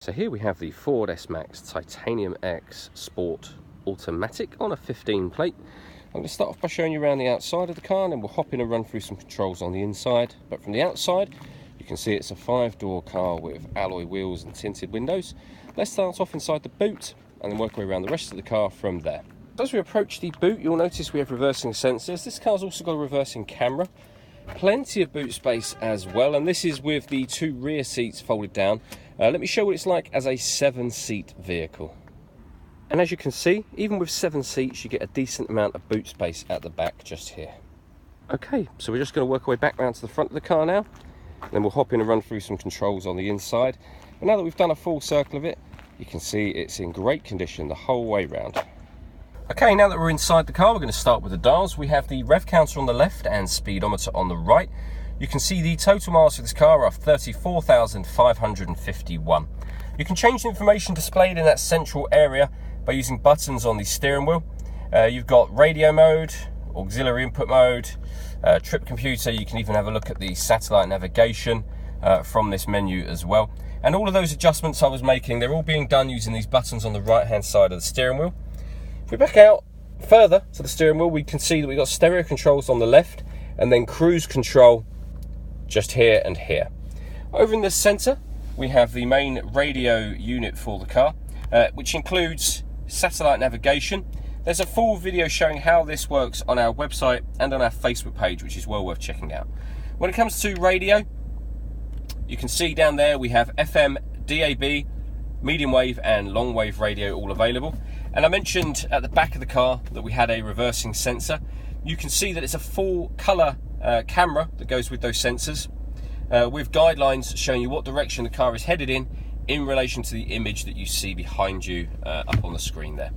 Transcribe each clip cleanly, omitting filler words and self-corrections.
So here we have the Ford S-Max Titanium X Sport Automatic on a 15 plate. I'm going to start off by showing you around the outside of the car, and then we'll hop in and run through some controls on the inside. But from the outside, you can see it's a 5-door car with alloy wheels and tinted windows. Let's start off inside the boot and then work our way around the rest of the car from there. As we approach the boot, you'll notice we have reversing sensors. This car's also got a reversing camera. Plenty of boot space as well, and this is with the 2 rear seats folded down. Let me show what it's like as a 7-seat vehicle. And as you can see, even with 7 seats, you get a decent amount of boot space at the back just here. Okay, so we're just going to work our way back round to the front of the car now. Then we'll hop in and run through some controls on the inside. But now that we've done a full circle of it, you can see it's in great condition the whole way round. Okay, now that we're inside the car, we're going to start with the dials. We have the Rev Counter on the left and speedometer on the right. You can see the total miles for this car are 34,551. You can change the information displayed in that central area by using buttons on the steering wheel. You've got radio mode, auxiliary input mode, trip computer. You can even have a look at the satellite navigation from this menu as well. And all of those adjustments I was making, they're all being done using these buttons on the right hand side of the steering wheel. If we back out further to the steering wheel, we can see that we've got stereo controls on the left and then cruise control just here and here. Over in the centre, we have the main radio unit for the car, which includes satellite navigation. There's a full video showing how this works on our website and on our Facebook page, which is well worth checking out. When it comes to radio, you can see down there we have FM, DAB, medium wave and long wave radio all available. And I mentioned at the back of the car that we had a reversing sensor. You can see that it's a full colour camera that goes with those sensors, with guidelines showing you what direction the car is headed in relation to the image that you see behind you up on the screen there.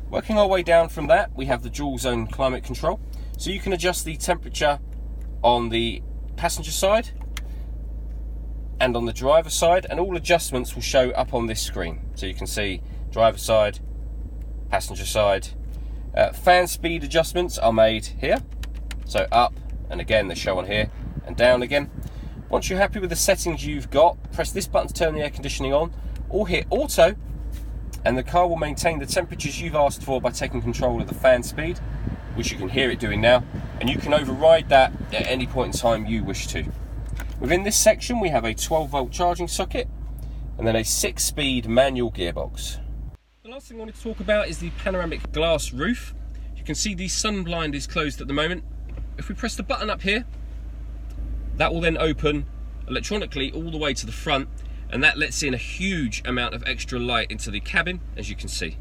Working our way down from that, we have the dual zone climate control. So you can adjust the temperature on the passenger side and on the driver side, and all adjustments will show up on this screen. So you can see driver side, passenger side. Fan speed adjustments are made here, so up, and again they show on here, and down again. Once you're happy with the settings you've got, press this button to turn the air conditioning on, or hit auto, and the car will maintain the temperatures you've asked for by taking control of the fan speed, which you can hear it doing now, and you can override that at any point in time you wish to. Within this section we have a 12-volt charging socket, and then a 6-speed manual gearbox. The last thing I wanted to talk about is the panoramic glass roof. You can see the sun blind is closed at the moment. If we press the button up here, that will then open electronically all the way to the front, and that lets in a huge amount of extra light into the cabin, as you can see.